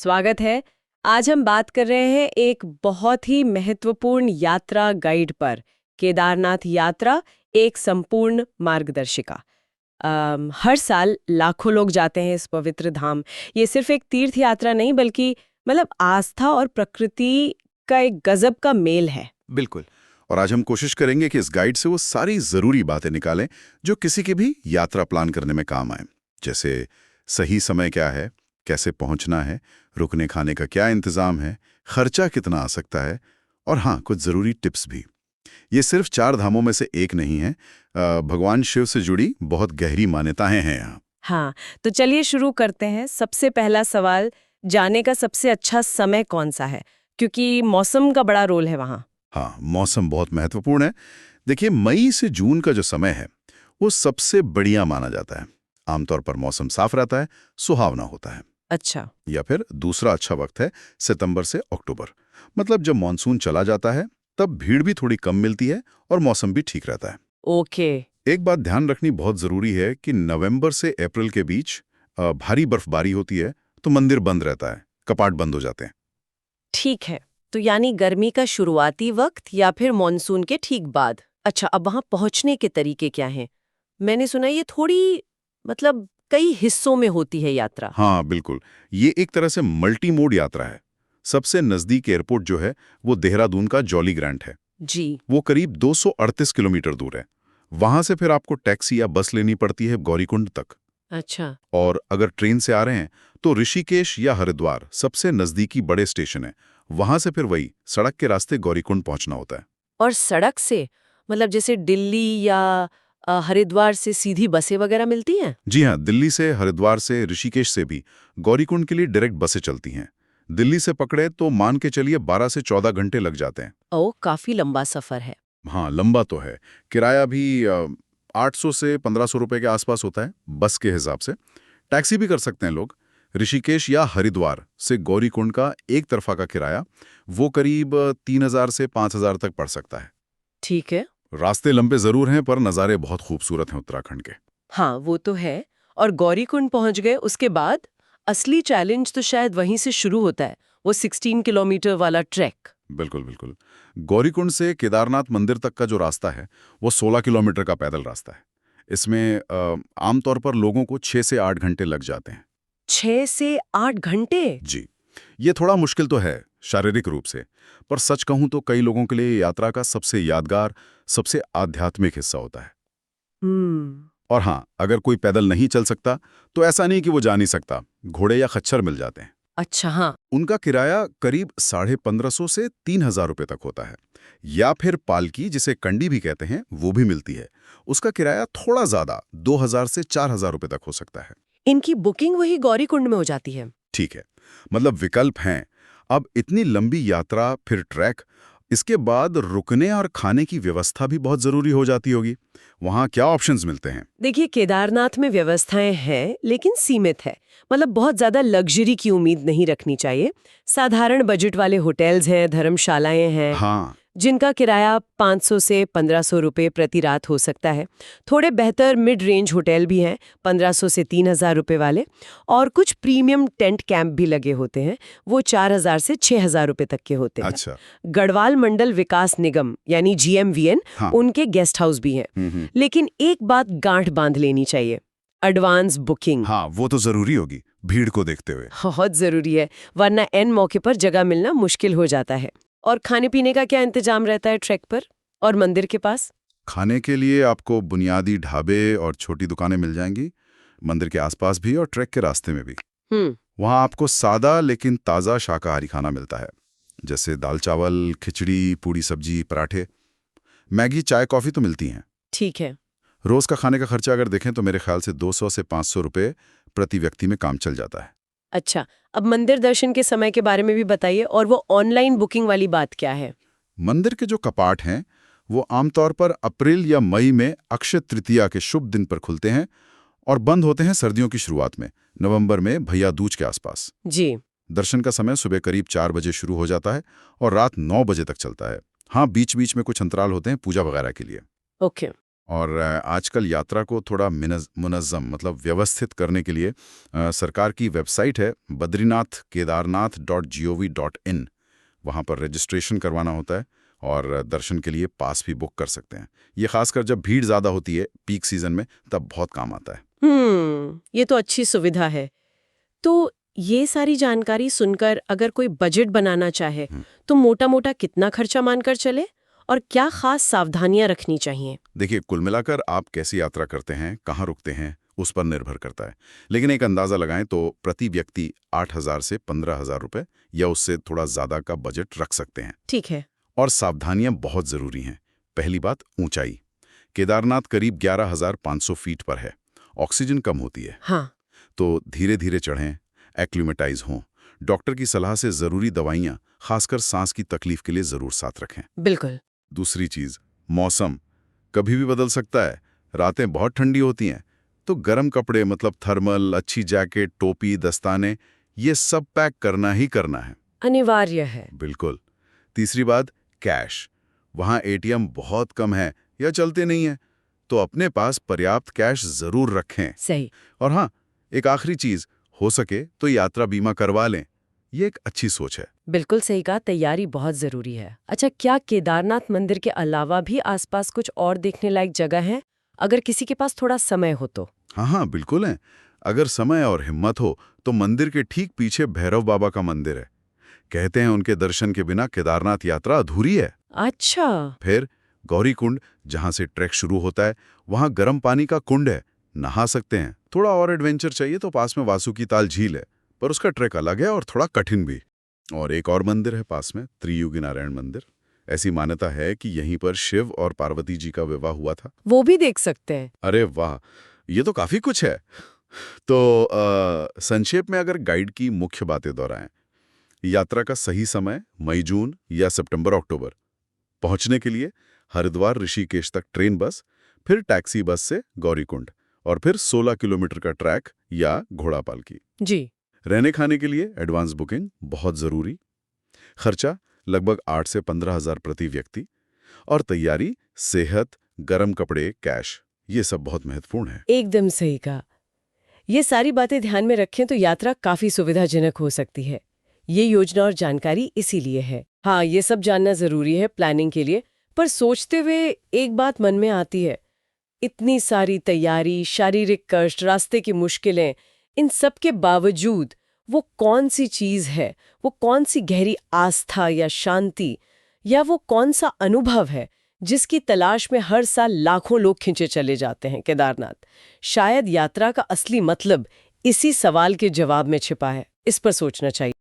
स्वागत है। आज हम बात कर रहे हैं एक बहुत ही महत्वपूर्ण यात्रा गाइड पर। केदारनाथ यात्रा एक संपूर्ण मार्गदर्शिका। हर साल लाखों लोग जाते हैं इस पवित्र धाम। ये सिर्फ एक तीर्थ यात्रा नहीं बल्कि आस्था और प्रकृति का एक गजब का मेल है। बिल्कुल। और आज हम कोशिश करेंगे कि इस गाइड से वो सारी जरूरी बातें निकालें जो किसी की भी यात्रा प्लान करने में काम आए। जैसे सही समय क्या है, कैसे पहुंचना है, रुकने खाने का क्या इंतजाम है, खर्चा कितना आ सकता है, और हाँ, कुछ जरूरी टिप्स भी। ये सिर्फ 4 धामों में से एक नहीं है। भगवान शिव से जुड़ी बहुत गहरी मान्यताएं हैं यहाँ। हाँ, तो चलिए शुरू करते हैं। सबसे पहला सवाल, जाने का सबसे अच्छा समय कौन सा है? क्योंकि मौसम का बड़ा रोल है वहाँ। हाँ, मौसम बहुत महत्वपूर्ण है। देखिए, मई से जून का जो समय है वो सबसे बढ़िया माना जाता है। आमतौर पर मौसम साफ रहता है, सुहावना होता है। अच्छा। या फिर दूसरा अच्छा वक्त है सितंबर से अक्टूबर। मतलब जब मानसून चला जाता है तब भीड़ भी थोड़ी कम मिलती है और मौसम भी ठीक रहता है। ओके। एक बात ध्यान रखनी बहुत जरूरी है कि नवंबर से अप्रैल के बीच भारी बर्फबारी होती है तो मंदिर बंद रहता है, कपाट बंद हो जाते हैं। ठीक है, तो यानी गर्मी का शुरुआती वक्त या फिर मॉनसून के ठीक बाद। अच्छा, अब वहाँ पहुँचने के तरीके क्या हैं? मैंने सुना ये थोड़ी कई हिस्सों में होती है यात्रा। हाँ बिल्कुल, ये एक तरह से मल्टी मोड यात्रा है। सबसे नजदीक एयरपोर्ट जो है वो देहरादून का जॉली ग्रांट है। जी। वो करीब 238 किलोमीटर दूर है। वहां से फिर आपको टैक्सी या बस लेनी पड़ती है गौरीकुंड तक। अच्छा। और अगर ट्रेन से आ रहे हैं तो ऋषिकेश या हरिद्वार सबसे नजदीकी बड़े स्टेशन है। वहां से फिर वही सड़क के रास्ते गौरीकुंड पहुंचना होता है। और सड़क से जैसे दिल्ली या हरिद्वार से सीधी बसें वगैरह मिलती हैं? जी हाँ, दिल्ली से, हरिद्वार से, ऋषिकेश से भी गौरीकुंड के लिए डायरेक्ट बसें चलती हैं। दिल्ली से पकड़े तो मान के चलिए 12 से 14 घंटे लग जाते हैं। ओह, काफी लंबा सफर है। हाँ, लंबा तो है। किराया भी 800 से 1500 रुपए के आसपास होता है बस के हिसाब से। टैक्सी भी कर सकते हैं लोग। ऋषिकेश या हरिद्वार से गौरीकुंड का एक तरफा का किराया वो करीब 3000 से 5000 तक पड़ सकता है। ठीक है। रास्ते लंबे जरूर हैं पर नज़ारे बहुत खूबसूरत हैं उत्तराखंड के। हाँ, वो तो है। और गौरीकुंड पहुंच गए उसके बाद असली चैलेंज तो शायद वहीं से शुरू होता है, वो 16 किलोमीटर वाला ट्रैक। बिल्कुल बिल्कुल। गौरीकुंड से केदारनाथ मंदिर तक का जो रास्ता है वो 16 किलोमीटर का पैदल रास्ता है। इसमें आमतौर पर लोगों को 6 से 8 घंटे लग जाते हैं। 6 से 8 घंटे? जी, ये थोड़ा मुश्किल तो है शारीरिक रूप से, पर सच कहूं तो कई लोगों के लिए यात्रा का सबसे यादगार, सबसे आध्यात्मिक हिस्सा होता है। हम्म। और हाँ, अगर कोई पैदल नहीं चल सकता तो ऐसा नहीं कि वो जा नहीं सकता, घोड़े या खच्चर मिल जाते हैं। अच्छा, हाँ। उनका किराया करीब 1550 से 3000 रुपए तक होता है। या फिर पालकी, जिसे कंडी भी कहते हैं, वो भी मिलती है। उसका किराया थोड़ा ज्यादा 2000 से 4000 रुपए तक हो सकता है। इनकी बुकिंग वही गौरीकुंड में हो जाती है? ठीक है, मतलब विकल्प हैं। अब इतनी लंबी यात्रा, फिर ट्रैक, इसके बाद रुकने और खाने की व्यवस्था भी बहुत जरूरी हो जाती होगी। वहाँ क्या ऑप्शंस मिलते हैं? देखिए, केदारनाथ में व्यवस्थाएं हैं लेकिन सीमित है। बहुत ज्यादा लग्जरी की उम्मीद नहीं रखनी चाहिए। साधारण बजट वाले होटल्स हैं, धर्मशालाएं हैं, हाँ। जिनका किराया 500 से 1500 रुपए प्रति रात हो सकता है। थोड़े बेहतर मिड रेंज होटल भी हैं, 1500 से 3000 रुपए वाले। और कुछ प्रीमियम टेंट कैंप भी लगे होते हैं, वो 4000 से 6000 रुपए तक के होते हैं। अच्छा। गढ़वाल मंडल विकास निगम यानी GMVN, हाँ। उनके गेस्ट हाउस भी हैं। लेकिन एक बात गांठ बांध लेनी चाहिए, एडवांस बुकिंग। हाँ, वो तो जरूरी होगी भीड़ को देखते हुए। बहुत जरूरी है, वरना एन मौके पर जगह मिलना मुश्किल हो जाता है। और खाने पीने का क्या इंतजाम रहता है ट्रैक पर और मंदिर के पास? खाने के लिए आपको बुनियादी ढाबे और छोटी दुकानें मिल जाएंगी, मंदिर के आसपास भी और ट्रैक के रास्ते में भी। वहाँ आपको सादा लेकिन ताज़ा शाकाहारी खाना मिलता है, जैसे दाल चावल, खिचड़ी, पूड़ी सब्जी, पराठे, मैगी, चाय, कॉफ़ी तो मिलती हैं। ठीक है। रोज़ का खाने का खर्चा अगर देखें तो मेरे ख्याल से 200 से 500 रुपये प्रति व्यक्ति में काम चल जाता है। अच्छा, अब मंदिर दर्शन के समय के बारे में भी बताइए, और वो ऑनलाइन बुकिंग वाली बात क्या है? मंदिर के जो कपाट हैं वो आमतौर पर अप्रैल या मई में अक्षय तृतीया के शुभ दिन पर खुलते हैं और बंद होते हैं सर्दियों की शुरुआत में, नवंबर में भैया दूज के आसपास। जी। दर्शन का समय सुबह करीब 4 बजे शुरू हो जाता है और रात 9 बजे तक चलता है। हाँ, बीच बीच में कुछ अंतराल होते हैं पूजा वगैरह के लिए। ओके। और आजकल यात्रा को थोड़ा मुनज़्ज़म मतलब व्यवस्थित करने के लिए सरकार की वेबसाइट है badrinath-kedarnath.gov.in। वहाँ पर रजिस्ट्रेशन करवाना होता है और दर्शन के लिए पास भी बुक कर सकते हैं। ये खासकर जब भीड़ ज़्यादा होती है पीक सीजन में, तब बहुत काम आता है। ये तो अच्छी सुविधा है। तो ये सारी जानकारी सुनकर अगर कोई बजट बनाना चाहे तो मोटा मोटा कितना खर्चा मानकर चले और क्या खास सावधानियां रखनी चाहिए? देखिए, कुल मिलाकर आप कैसी यात्रा करते हैं, कहाँ रुकते हैं, उस पर निर्भर करता है। लेकिन एक अंदाज़ा लगाएं तो प्रति व्यक्ति 8,000 से 15,000 रुपए या उससे थोड़ा ज़्यादा का बजट रख सकते हैं। ठीक है। और सावधानियां बहुत ज़रूरी हैं। पहली बात, ऊंचाई। केदारनाथ करीब 11,500 फीट पर है। ऑक्सीजन कम होती है। हाँ। तो धीरे धीरे चढ़ें, एक्लिमेटाइज हों। डॉक्टर की सलाह से ज़रूरी दवाइयाँ, खासकर सांस की तकलीफ के लिए ज़रूर साथ रखें। बिल्कुल। दूसरी चीज़, मौसम कभी भी बदल सकता है। रातें बहुत ठंडी होती हैं, तो गर्म कपड़े मतलब थर्मल, अच्छी जैकेट, टोपी, दस्ताने, ये सब पैक करना ही करना है। अनिवार्य है। बिल्कुल। तीसरी बात, कैश। वहाँ एटीएम बहुत कम है या चलते नहीं है, तो अपने पास पर्याप्त कैश ज़रूर रखें। सही। और हाँ, एक आखिरी चीज़, हो सके तो यात्रा बीमा करवा लें। ये एक अच्छी सोच है। बिल्कुल सही कहा, तैयारी बहुत जरूरी है। अच्छा, क्या केदारनाथ मंदिर के अलावा भी आसपास कुछ और देखने लायक जगह है, अगर किसी के पास थोड़ा समय हो तो? हाँ, बिल्कुल है। अगर समय और हिम्मत हो तो मंदिर के ठीक पीछे भैरव बाबा का मंदिर है। कहते हैं उनके दर्शन के बिना केदारनाथ यात्रा अधूरी है। अच्छा। फिर गौरीकुंड, जहाँ से ट्रैक शुरू होता है, वहाँ गर्म पानी का कुंड है, नहा सकते हैं। थोड़ा और एडवेंचर चाहिए तो पास में वासुकी ताल झील है, पर उसका ट्रैक अलग है और थोड़ा कठिन भी। और एक और मंदिर है पास में, त्रियुगी नारायण मंदिर। ऐसी मान्यता है कि यहीं पर शिव और पार्वती जी का विवाह हुआ था। वो भी देख सकते हैं। अरे वाह, ये तो काफी कुछ है। तो संक्षेप में अगर गाइड की मुख्य बातें दोहराएं, यात्रा का सही समय मई-जून या सितंबर-अक्टूबर। पहुंचने के लिए हरिद्वार ऋषिकेश तक ट्रेन बस, फिर टैक्सी बस से गौरीकुंड, और फिर 16 किलोमीटर का ट्रैक या घोड़ा पालकी। जी। रहने खाने के लिए एडवांस बुकिंग बहुत ज़रूरी। खर्चा लगभग 8 से 15,000 प्रति व्यक्ति। और तैयारी, सेहत, गर्म कपड़े, कैश, ये सब बहुत महत्वपूर्ण है। एकदम सही कहा। ये सारी बातें ध्यान में रखें तो यात्रा काफी सुविधाजनक हो सकती है। ये योजना और जानकारी इसीलिए है। हाँ, ये सब जानना जरूरी है प्लानिंग के लिए। पर सोचते हुए एक बात मन में आती है, इतनी सारी तैयारी, शारीरिक कष्ट, रास्ते की मुश्किलें, इन सब के बावजूद वो कौन सी चीज है, वो कौन सी गहरी आस्था या शांति, या वो कौन सा अनुभव है जिसकी तलाश में हर साल लाखों लोग खिंचे चले जाते हैं केदारनाथ? शायद यात्रा का असली मतलब इसी सवाल के जवाब में छिपा है। इस पर सोचना चाहिए।